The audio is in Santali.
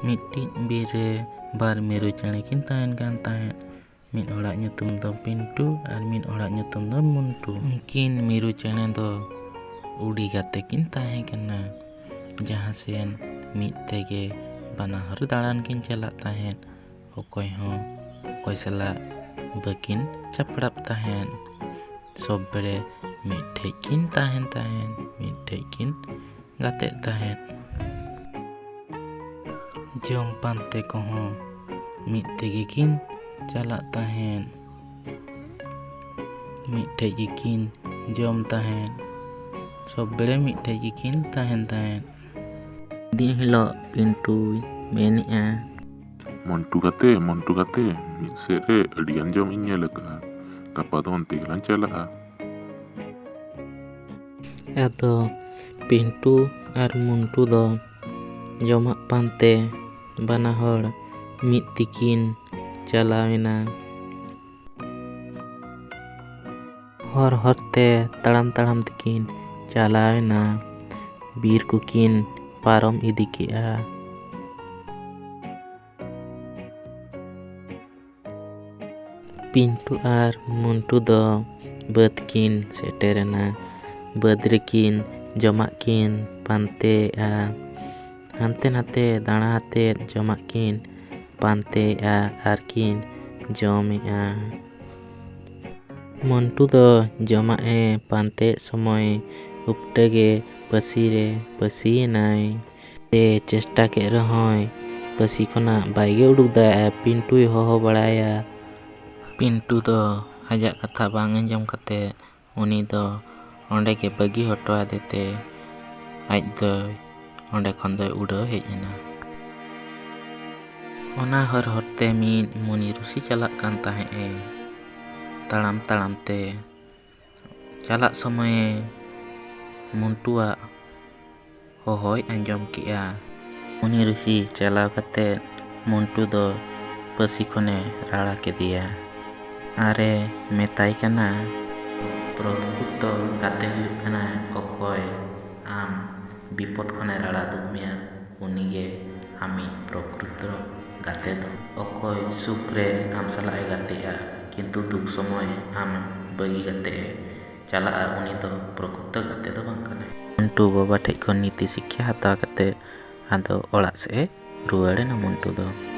ᱢᱤᱫᱴᱤᱡ ᱵᱤᱨ ᱨᱮ ᱵᱟᱨ ᱢᱤᱨᱩ ᱪᱮᱬᱮ ᱠᱤᱱ ᱛᱟᱦᱮᱱ ᱠᱟᱱ ᱛᱟᱦᱮᱸᱫ᱾ ᱢᱤᱫ ᱦᱚᱲᱟᱜ ᱧᱩᱛᱩᱢ ᱫᱚ ᱯᱤᱱᱴᱩ ᱟᱨ ᱢᱤᱫ ᱦᱚᱲᱟᱜ ᱧᱩᱛᱩᱢ ᱫᱚ ᱢᱩᱱᱴᱩ᱾ ᱩᱱᱠᱤᱱ ᱢᱤᱨᱩ ᱪᱮᱬᱮ ᱫᱚ ᱩᱰᱤ ᱜᱟᱛᱮ ᱠᱤᱱ ᱛᱟᱦᱮᱸ ᱠᱟᱱᱟ᱾ ᱡᱟᱦᱟᱸ ᱥᱮᱱ ᱢᱤᱫ ᱛᱮᱜᱮ ᱵᱟᱱᱟ ᱦᱚᱲ ᱫᱟᱬᱟᱱ ᱠᱤᱱ ᱪᱟᱞᱟᱜ ᱛᱟᱦᱮᱸᱫ᱾ ᱚᱠᱚᱭ ᱦᱚᱸ ᱚᱠᱚᱭ ᱥᱟᱞᱟᱜ ᱵᱟᱹᱠᱤᱱ ᱪᱟᱯᱲᱟᱜ ᱛᱟᱦᱮᱸᱫ᱾ ᱥᱚᱵ ᱵᱮᱲᱮ ᱢᱤᱫᱴᱷᱮᱡ ᱠᱤᱱ ᱛᱟᱦᱮᱱ ᱛᱟᱦᱮᱸᱫ, ᱢᱤᱫᱴᱷᱮᱡ ᱠᱤᱱ ᱜᱟᱛᱮᱜ ᱛᱟᱦᱮᱸᱫ᱾ ᱡᱚᱢ ᱯᱟᱱᱛᱮ ᱠᱚᱦᱚᱸ ᱢᱤᱫ ᱛᱮᱜᱮ ᱠᱤᱱ ᱪᱟᱞᱟᱜ ᱛᱟᱦᱮᱸᱫ᱾ ᱢᱤᱫᱴᱷᱮᱡ ᱜᱮᱠᱤᱱ ᱡᱚᱢ ᱛᱟᱦᱮᱸᱫ᱾ ᱥᱚᱵ ᱵᱮᱲᱮ ᱢᱤᱫᱴᱷᱮᱡ ᱜᱮᱠᱤᱱ ᱛᱟᱦᱮᱱ ᱛᱟᱦᱮᱸᱫ᱾ ᱫᱤᱱ ᱦᱤᱞᱳᱜ ᱯᱤᱱᱴᱩᱭ ᱢᱮᱱᱮᱜᱼᱟ, ᱢᱚᱱᱴᱩ ᱜᱟᱛᱮ, ᱢᱤᱫ ᱥᱮᱫ ᱨᱮ ᱟᱹᱰᱤᱜᱟᱱ ᱡᱚᱢ ᱤᱧ ᱧᱮᱞ ᱟᱠᱟᱜᱼᱟ᱾ ᱜᱟᱯᱟ ᱫᱚ ᱚᱱᱛᱮ ᱜᱮᱞᱟᱝ ᱪᱟᱞᱟᱜᱼᱟ᱾ ᱟᱫᱚ ᱯᱤᱱᱴᱩ ᱟᱨ ᱢᱩᱱᱴᱩ ᱫᱚ ᱡᱚᱢᱟᱜ ᱯᱟᱱᱛᱮ ᱵᱟᱱᱟ ᱦᱚᱲ ᱢᱤᱫ ᱛᱮᱠᱤᱱ ᱪᱟᱞᱟᱣᱮᱱᱟ᱾ ᱦᱚᱨ ᱦᱚᱨᱛᱮ ᱛᱟᱲᱟᱢ ᱛᱟᱲᱟᱢ ᱛᱮᱠᱤᱱ ᱪᱟᱞᱟᱣᱮᱱᱟ᱾ ᱵᱤᱨ ᱠᱚᱠᱤᱱ ᱯᱟᱨᱚᱢ ᱤᱫᱤ ᱠᱮᱜᱼᱟ᱾ ᱯᱤᱱᱴᱩ ᱟᱨ ᱢᱩᱱᱴᱩ ᱫᱚ ᱵᱟᱹᱫᱽ ᱠᱤᱱ ᱥᱮᱴᱮᱨᱮᱱᱟ᱾ ᱵᱟᱹᱫᱽ ᱨᱮᱠᱤᱱ ᱡᱚᱢᱟᱜ ᱠᱤᱱ ᱯᱟᱱᱛᱮᱭᱮᱜᱼᱟ᱾ ᱦᱟᱱᱛᱮ ᱱᱟᱛᱮ ᱫᱟᱬᱟ ᱟᱛᱮᱫ ᱡᱚᱢᱟᱜ ᱠᱤᱱ ᱯᱟᱱᱛᱮᱭᱮᱜᱼᱟ ᱟᱨᱠᱤᱱ ᱡᱚᱢᱮᱜᱼᱟ᱾ ᱢᱚᱱᱴᱩ ᱫᱚ ᱡᱚᱢᱟᱜ ᱮ ᱯᱟᱱᱛᱮᱭᱮᱫ ᱥᱚᱢᱚᱭ ᱩᱯᱴᱟᱹᱜᱮ ᱯᱟᱹᱥᱤᱨᱮ ᱯᱟᱹᱥᱤᱭᱮᱱᱟᱭ᱾ ᱪᱮᱥᱴᱟ ᱠᱮᱫ ᱨᱮᱦᱚᱸᱭ ᱯᱟᱹᱥᱤ ᱠᱷᱚᱱᱟᱜ ᱵᱟᱭᱜᱮ ᱩᱰᱩᱠ ᱫᱟᱲᱮᱭᱟᱜᱼᱟ᱾ ᱯᱤᱱᱴᱩᱭ ᱦᱚᱦᱚ ᱵᱟᱲᱟᱭᱟ᱾ ᱯᱤᱱᱴᱩ ᱫᱚ ᱟᱡᱟᱜ ᱠᱟᱛᱷᱟ ᱵᱟᱝ ᱟᱸᱡᱚᱢ ᱠᱟᱛᱮᱫ ᱩᱱᱤ ᱫᱚ ᱚᱸᱰᱮ ᱜᱮ ᱵᱟᱹᱜᱤ ᱦᱚᱴᱚ ᱟᱫᱮᱛᱮ ᱟᱡ ᱫᱚᱭ ᱚᱸᱰᱮ ᱠᱷᱚᱱ ᱫᱚᱭ ᱩᱰᱟᱹᱣ ᱦᱮᱡ ᱮᱱᱟ᱾ ᱚᱱᱟ ᱦᱚᱨ ᱦᱚᱨᱛᱮ ᱢᱤᱫ ᱢᱩᱱᱤ ᱨᱩᱥᱤ ᱪᱟᱞᱟᱜ ᱠᱟᱱ ᱛᱟᱦᱮᱸᱫ ᱮ᱾ ᱛᱟᱲᱟᱢ ᱛᱟᱲᱟᱢ ᱛᱮ ᱪᱟᱞᱟᱜ ᱥᱚᱢᱚᱭᱮ ᱢᱩᱱᱴᱩᱣᱟᱜ ᱦᱚᱦᱚᱭ ᱟᱸᱡᱚᱢ ᱠᱮᱜᱼᱟ᱾ ᱢᱩᱱᱤ ᱨᱩᱥᱤ ᱪᱟᱞᱟᱣ ᱠᱟᱛᱮᱫ ᱢᱩᱱᱴᱩ ᱫᱚ ᱯᱟᱹᱥᱤ ᱠᱷᱚᱱᱮ ᱨᱟᱲᱟ ᱠᱮᱫᱮᱭᱟ ᱟᱨᱮ ᱢᱮᱛᱟᱭ ᱠᱟᱱᱟ, ᱯᱨᱚᱠᱨᱤᱛᱚ ᱜᱟᱛᱮ ᱦᱩᱭᱩᱜ ᱠᱟᱱᱟ ᱚᱠᱚᱭ ᱟᱢ ᱵᱤᱯᱚᱫ ᱠᱷᱚᱱᱮ ᱨᱟᱲᱟ ᱫᱩᱜ ᱢᱮᱭᱟ, ᱩᱱᱤᱜᱮ ᱟᱢᱤᱡ ᱯᱨᱚᱠᱨᱤᱛᱚ ᱜᱟᱛᱮ ᱫᱚ᱾ ᱚᱠᱚᱭ ᱥᱩᱠ ᱨᱮ ᱟᱢ ᱥᱟᱞᱟᱜ ᱮ ᱜᱟᱛᱮᱜᱼᱟ ᱠᱤᱱᱛᱩ ᱫᱩᱠ ᱥᱚᱢᱚᱭ ᱟᱢ ᱵᱟᱹᱜᱤ ᱠᱟᱛᱮ ᱮ ᱪᱟᱞᱟᱜᱼᱟ, ᱩᱱᱤ ᱫᱚ ᱯᱨᱚᱠᱨᱤᱛᱚ ᱜᱟᱛᱮ ᱫᱚ ᱵᱟᱝ ᱠᱟᱱᱟᱭ᱾ ᱢᱩᱱᱴᱩ ᱵᱟᱵᱟ ᱴᱷᱮᱡ ᱠᱷᱚᱱ ᱱᱤᱛᱤ ᱥᱤᱠᱠᱷᱟ ᱦᱟᱛᱟᱣ ᱠᱟᱛᱮᱫ ᱟᱫᱚ ᱚᱲᱟᱜ ᱥᱮᱫ ᱮ ᱨᱩᱣᱟᱹᱲᱮᱱᱟ ᱢᱩᱱᱴᱩ ᱫᱚ᱾